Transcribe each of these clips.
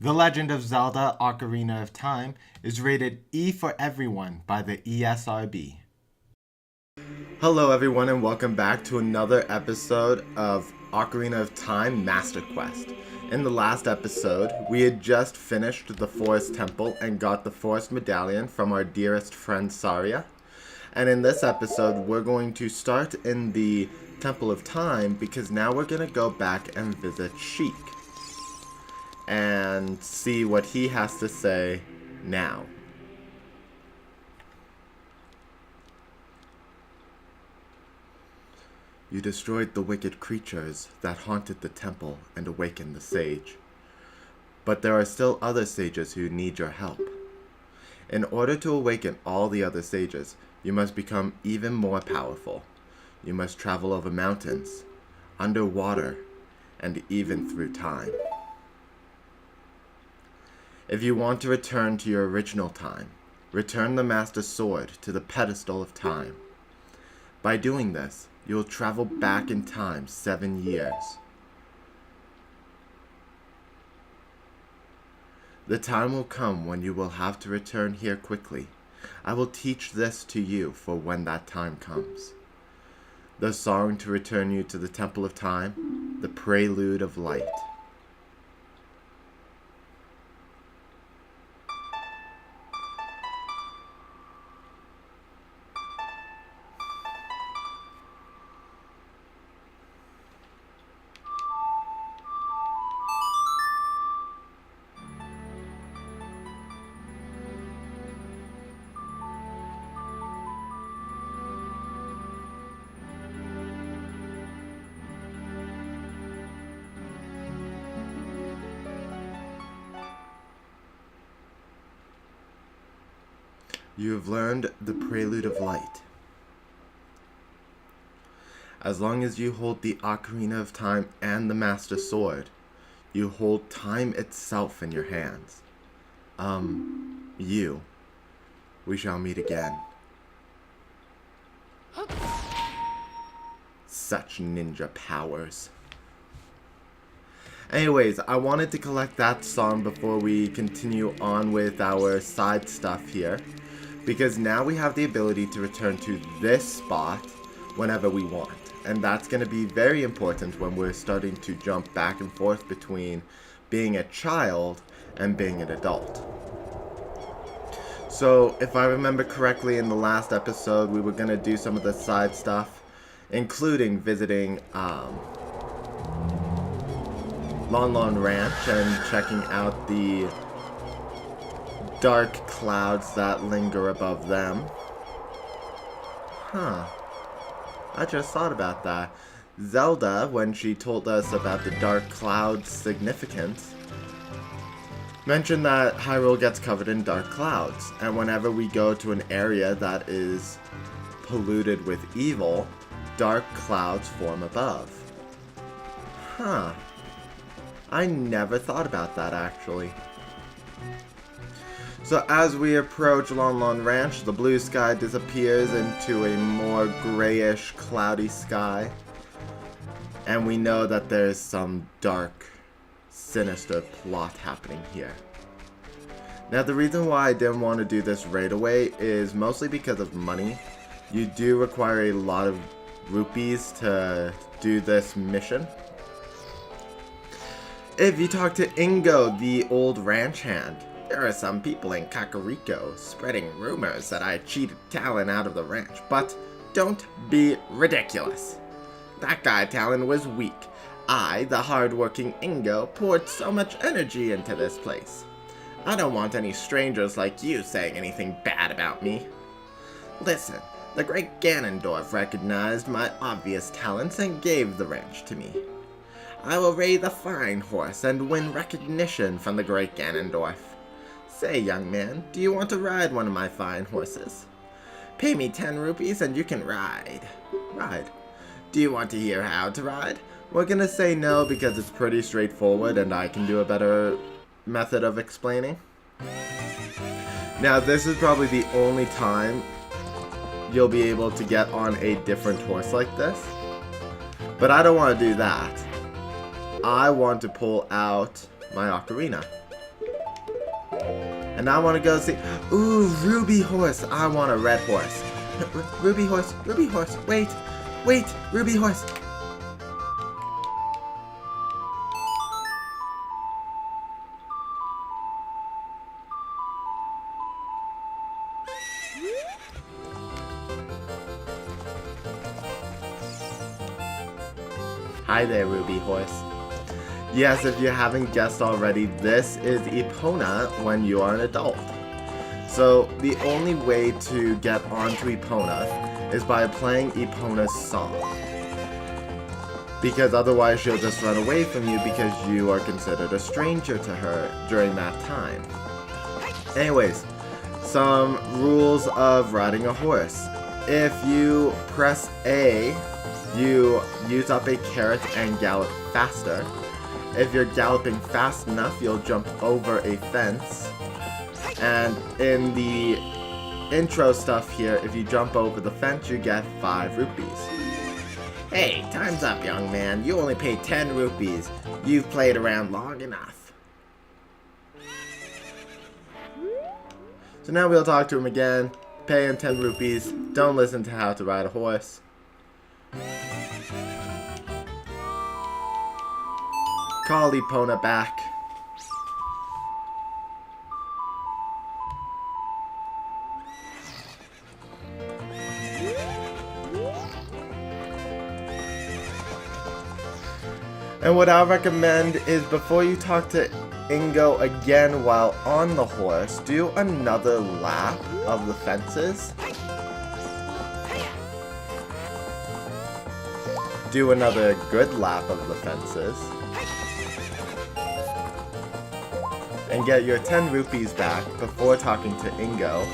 The Legend of Zelda: Ocarina of Time is rated E for everyone by the ESRB. Hello everyone and welcome back to another episode of Ocarina of Time Master Quest. In the last episode, we had just finished the Forest Temple and got the Forest Medallion from our dearest friend Saria. And in this episode, we're going to start in the Temple of Time because now we're going to go back and visit Sheik and see what he has to say now. You destroyed the wicked creatures that haunted the temple and awakened the sage. But there are still other sages who need your help. In order to awaken all the other sages, you must become even more powerful. You must travel over mountains, underwater, and even through time. If you want to return to your original time, return the Master Sword to the pedestal of time. By doing this, you will travel back in time 7 years. The time will come when you will have to return here quickly. I will teach this to you for when that time comes. The song to return you to the Temple of Time, the Prelude of Light. You have learned the Prelude of Light. As long as you hold the Ocarina of Time and the Master Sword, you hold time itself in your hands. We shall meet again. Such ninja powers. Anyways, I wanted to collect that song before we continue on with our side stuff here, because now we have the ability to return to this spot whenever we want. And that's going to be very important when we're starting to jump back and forth between being a child and being an adult. So, if I remember correctly, in the last episode, we were going to do some of the side stuff, including visiting Lon Lon Ranch and checking out the dark clouds that linger above them. I just thought about that. Zelda, when she told us about the dark cloud's significance, mentioned that Hyrule gets covered in dark clouds, and whenever we go to an area that is polluted with evil, dark clouds form above. I never thought about that, actually. So as we approach Lon Lon Ranch, the blue sky disappears into a more grayish, cloudy sky. And we know that there's some dark, sinister plot happening here. Now the reason why I didn't want to do this right away is mostly because of money. You do require a lot of rupees to do this mission. If you talk to Ingo, the old ranch hand, there are some people in Kakariko spreading rumors that I cheated Talon out of the ranch, but don't be ridiculous. That guy Talon was weak. I, the hard-working Ingo, poured so much energy into this place. I don't want any strangers like you saying anything bad about me. Listen, the great Ganondorf recognized my obvious talents and gave the ranch to me. I will raise a fine horse and win recognition from the great Ganondorf. Say, young man, do you want to ride one of my fine horses? Pay me 10 rupees and you can ride. Ride. Do you want to hear how to ride? We're gonna say no because it's pretty straightforward and I can do a better method of explaining. Now, this is probably the only time you'll be able to get on a different horse like this. But I don't want to do that. I want to pull out my ocarina. And I want to go see... Ooh, Ruby Horse. I want a red horse. Ruby Horse, Ruby Horse. Wait, wait, Ruby Horse. Hi there, Ruby Horse. Yes, if you haven't guessed already, this is Epona when you are an adult. So, the only way to get onto Epona is by playing Epona's song. Because otherwise she'll just run away from you because you are considered a stranger to her during that time. Anyways, some rules of riding a horse. If you press A, you use up a carrot and gallop faster. If you're galloping fast enough, you'll jump over a fence. And in the intro stuff here, if you jump over the fence, you get 5 rupees. Hey, time's up, young man. You only paid 10 rupees. You've played around long enough. So now we'll talk to him again. Pay him 10 rupees. Don't listen to how to ride a horse. Call Epona back. And what I recommend is before you talk to Ingo again while on the horse, do another lap of the fences. Do another good lap of the fences. And get your 10 rupees back before talking to Ingo.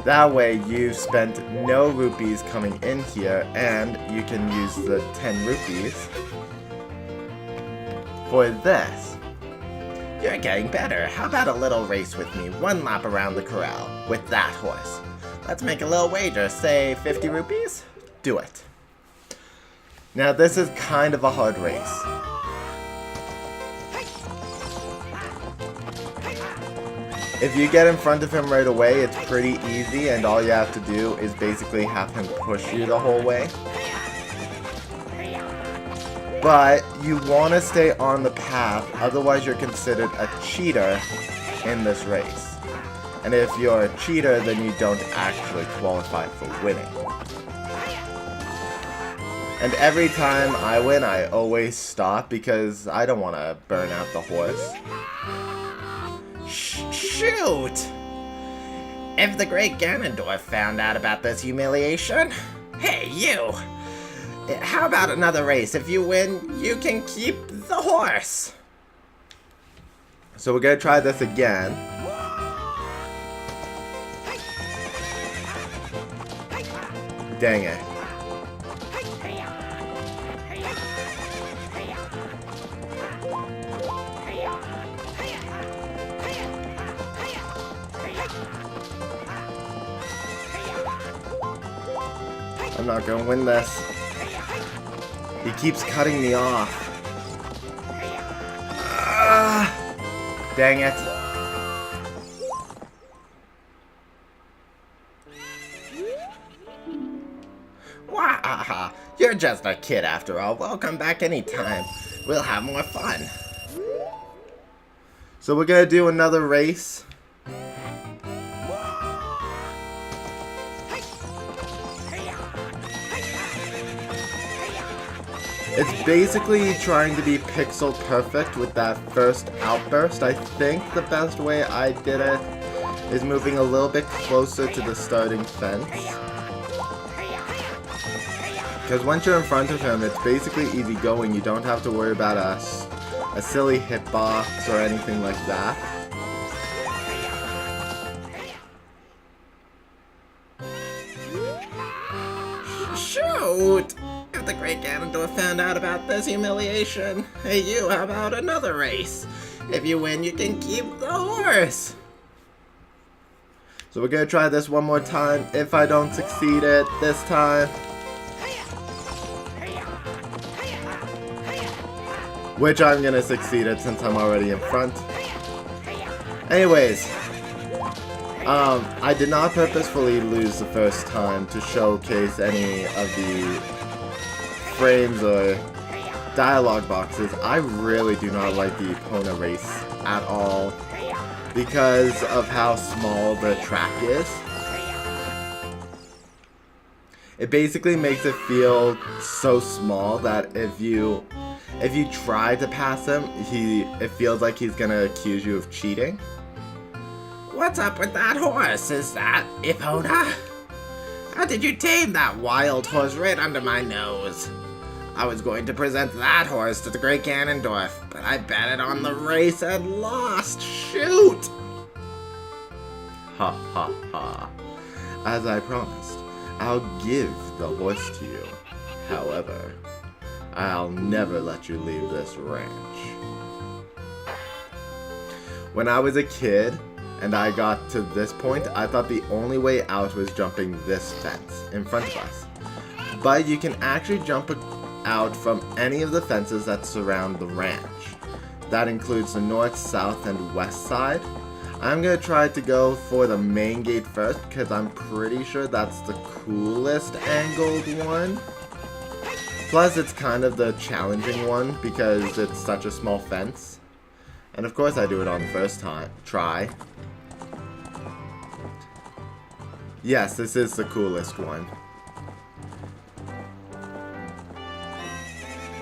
That way you spent no rupees coming in here and you can use the 10 rupees for this. You're getting better. How about a little race with me? 1 lap around the corral with that horse. Let's make a little wager. Say 50 rupees? Do it. Now this is kind of a hard race. If you get in front of him right away, it's pretty easy, and all you have to do is basically have him push you the whole way. But you want to stay on the path, otherwise you're considered a cheater in this race. And if you're a cheater, then you don't actually qualify for winning. And every time I win, I always stop because I don't want to burn out the horse. Shoot! If the great Ganondorf found out about this humiliation... Hey, you! How about another race? If you win, you can keep the horse! So we're gonna try this again. Dang it. I'm not gonna win this. He keeps cutting me off. Dang it. Wah! You're just a kid after all. Welcome back anytime. We'll have more fun. So we're gonna do another race. It's basically trying to be pixel perfect with that first outburst. I think the best way I did it is moving a little bit closer to the starting fence. Because once you're in front of him, it's basically easy going. You don't have to worry about a silly hitbox or anything like that. Shoot! If the great Ganondorf found out about this humiliation, hey you, how about another race? If you win, you can keep the horse! So we're gonna try this one more time. If I don't succeed it this time, which I'm gonna succeed it since I'm already in front. Anyways, I did not purposefully lose the first time to showcase any of the frames or dialogue boxes. I really do not like the Epona race at all because of how small the track is. It basically makes it feel so small that if you try to pass him, it feels like he's gonna accuse you of cheating. What's up with that horse? Is that Epona? How did you tame that wild horse right under my nose? I was going to present that horse to the Great Ganondorf, but I betted on the race and lost. Shoot! Ha ha ha. As I promised, I'll give the horse to you. However, I'll never let you leave this ranch. When I was a kid and I got to this point, I thought the only way out was jumping this fence in front of us. But you can actually jump out from any of the fences that surround the ranch. That includes the north, south, and west side. I'm going to try to go for the main gate first because I'm pretty sure that's the coolest angled one. Plus, it's kind of the challenging one because it's such a small fence. And of course I do it on the first try. Yes, this is the coolest one.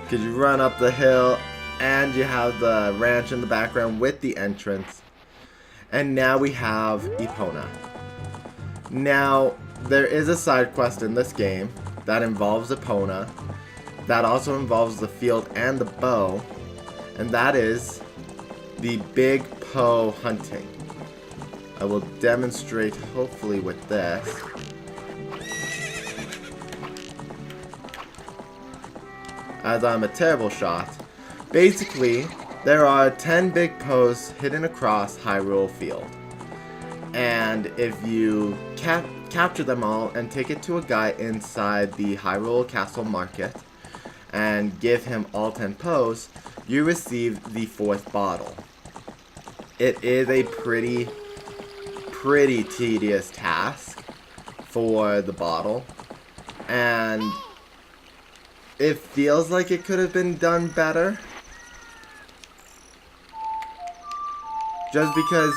Because you run up the hill and you have the ranch in the background with the entrance. And now we have Epona. Now, there is a side quest in this game that involves Epona. That also involves the field and the bow. And that is the Big Poe hunting. I will demonstrate hopefully with this. As I'm a terrible shot. Basically, there are 10 Big Poes hidden across Hyrule Field. And if you capture them all and take it to a guy inside the Hyrule Castle Market and give him all 10 Poes, you receive the 4th bottle. It is a pretty tedious task for the bottle, and it feels like it could have been done better. Just because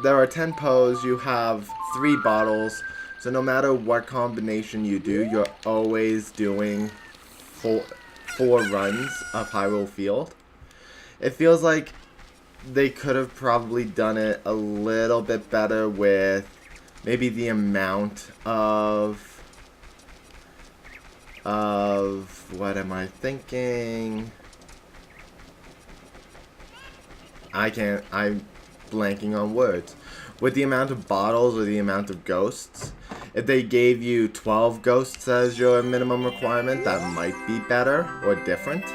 there are 10 Poes, you have 3 bottles, so no matter what combination you do, you're always doing 4 runs of Hyrule Field. It feels like they could have probably done it a little bit better with maybe the amount of what am I thinking? I'm blanking on words. With the amount of bottles or the amount of ghosts. If they gave you 12 ghosts as your minimum requirement, that might be better or different.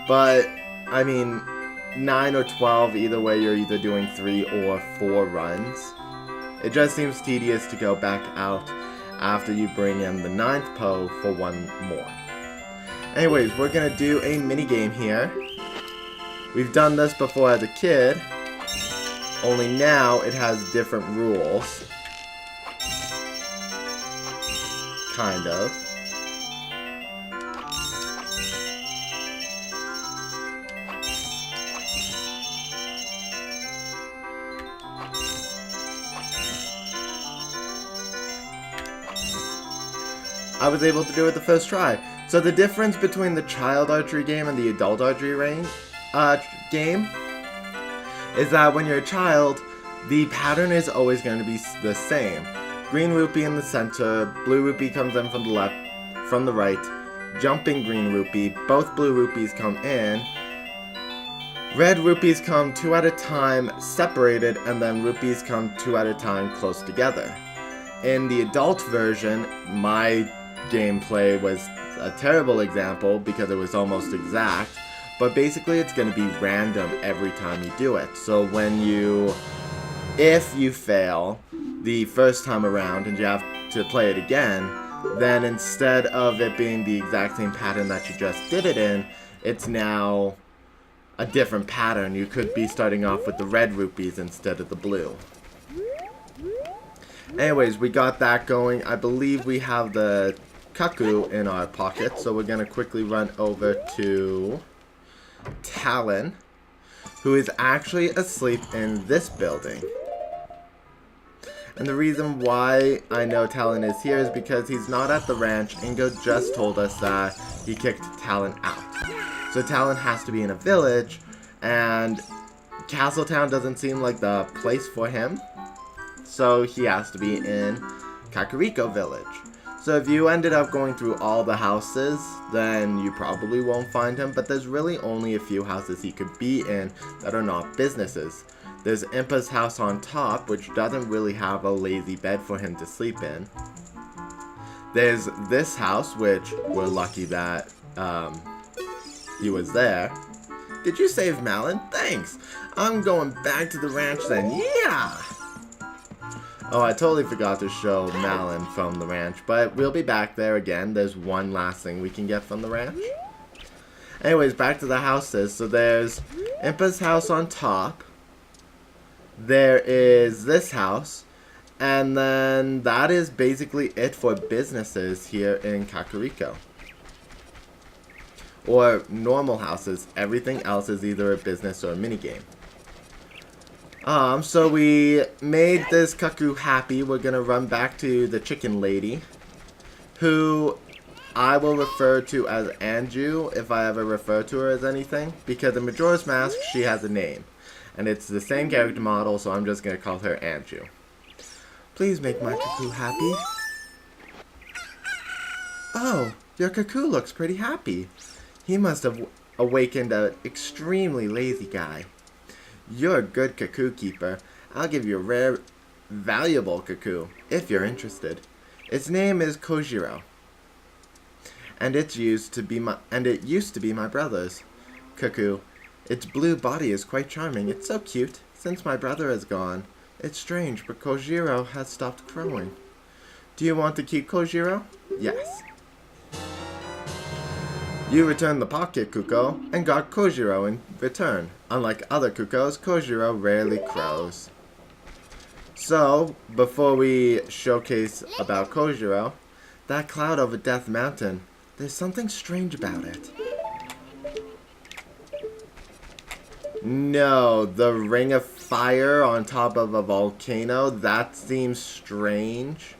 But I mean, 9 or 12, either way, you're either doing 3 or 4 runs. It just seems tedious to go back out after you bring in the 9th Poe for 1 more. Anyways, we're gonna do a mini game here. We've done this before as a kid, only now it has different rules. Kind of. I was able to do it the first try. So the difference between the child archery game and the adult archery game is that when you're a child, the pattern is always going to be the same. Green rupee in the center, blue rupee comes in from the left, from the right, jumping green rupee, both blue rupees come in, red rupees come 2 at a time separated, and then rupees come 2 at a time close together. In the adult version, my gameplay was a terrible example because it was almost exact, but basically it's going to be random every time you do it. So if you fail the first time around and you have to play it again, then instead of it being the exact same pattern that you just did it in, it's now a different pattern. You could be starting off with the red rupees instead of the blue. Anyways, we got that going. I believe we have the cuckoo in our pocket, so we're going to quickly run over to Talon, who is actually asleep in this building. And the reason why I know Talon is here is because he's not at the ranch. Ingo just told us that he kicked Talon out. So Talon has to be in a village, and Castletown doesn't seem like the place for him. So he has to be in Kakariko Village. So if you ended up going through all the houses, then you probably won't find him. But there's really only a few houses he could be in that are not businesses. There's Impa's house on top, which doesn't really have a lazy bed for him to sleep in. There's this house, which we're lucky that he was there. Did you save Malin? Thanks. I'm going back to the ranch then. Yeah! Oh, I totally forgot to show Malin from the ranch, but we'll be back there again. There's one last thing we can get from the ranch. Anyways, back to the houses. So there's Impa's house on top. There is this house, and then that is basically it for businesses here in Kakariko. Or normal houses. Everything else is either a business or a minigame. So we made this cuckoo happy. We're gonna run back to the chicken lady, who I will refer to as Anju if I ever refer to her as anything, because in Majora's Mask she has a name. And it's the same character model, so I'm just going to call her Anju. Please make my cuckoo happy. Oh, your cuckoo looks pretty happy. He must have awakened an extremely lazy guy. You're a good cuckoo keeper. I'll give you a rare, valuable cuckoo, if you're interested. Its name is Kojiro. And it used to be my brother's cuckoo. Its blue body is quite charming. It's so cute. Since my brother is gone, it's strange, but Kojiro has stopped crowing. Do you want to keep Kojiro? Yes. You returned the pocket Kuko and got Kojiro in return. Unlike other Kukos, Kojiro rarely crows. So, before we showcase about Kojiro, that cloud over Death Mountain, there's something strange about it. No, the ring of fire on top of a volcano, that seems strange.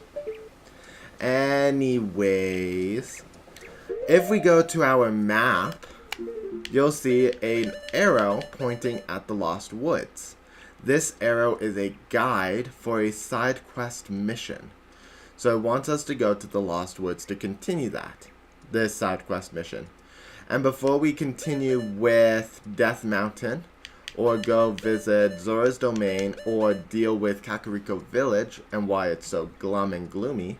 Anyways, if we go to our map, you'll see an arrow pointing at the Lost Woods. This arrow is a guide for a side quest mission. So it wants us to go to the Lost Woods to continue this side quest mission. And before we continue with Death Mountain, or go visit Zora's Domain, or deal with Kakariko Village and why it's so glum and gloomy,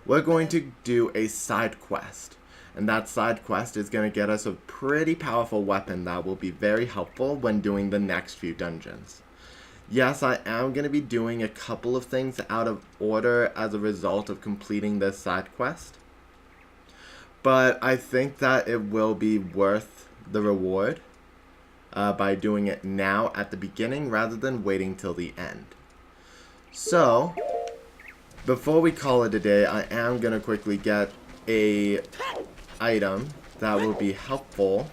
we're going to do a side quest. And that side quest is going to get us a pretty powerful weapon that will be very helpful when doing the next few dungeons. Yes, I am going to be doing a couple of things out of order as a result of completing this side quest. But I think that it will be worth the reward by doing it now at the beginning rather than waiting till the end. So, before we call it a day, I am going to quickly get a item that will be helpful.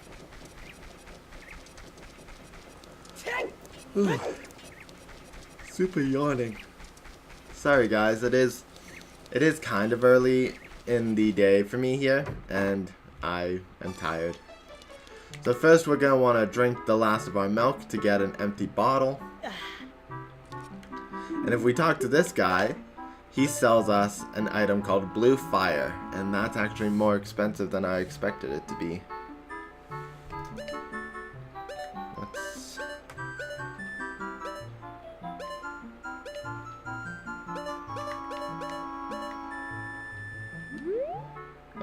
Ooh. Super yawning. Sorry guys, it is kind of early in the day for me here, and I am tired. So first we're going to want to drink the last of our milk to get an empty bottle. And if we talk to this guy, he sells us an item called Blue Fire, and that's actually more expensive than I expected it to be.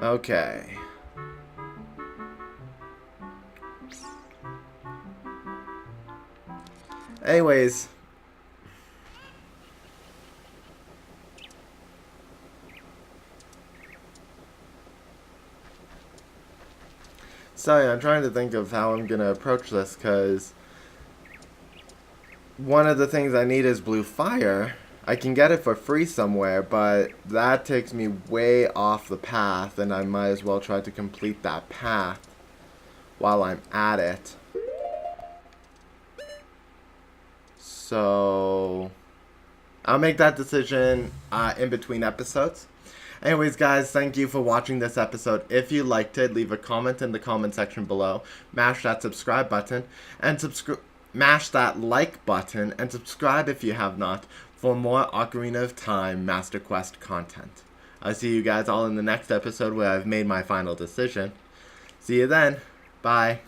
Okay. Anyways. So yeah, I'm trying to think of how I'm gonna approach this, because one of the things I need is blue fire. I can get it for free somewhere, but that takes me way off the path, and I might as well try to complete that path while I'm at it. So I'll make that decision in between episodes. Anyways, guys, thank you for watching this episode. If you liked it, leave a comment in the comment section below. Mash that subscribe button and mash that like button and subscribe if you have not for more Ocarina of Time Master Quest content. I'll see you guys all in the next episode where I've made my final decision. See you then. Bye.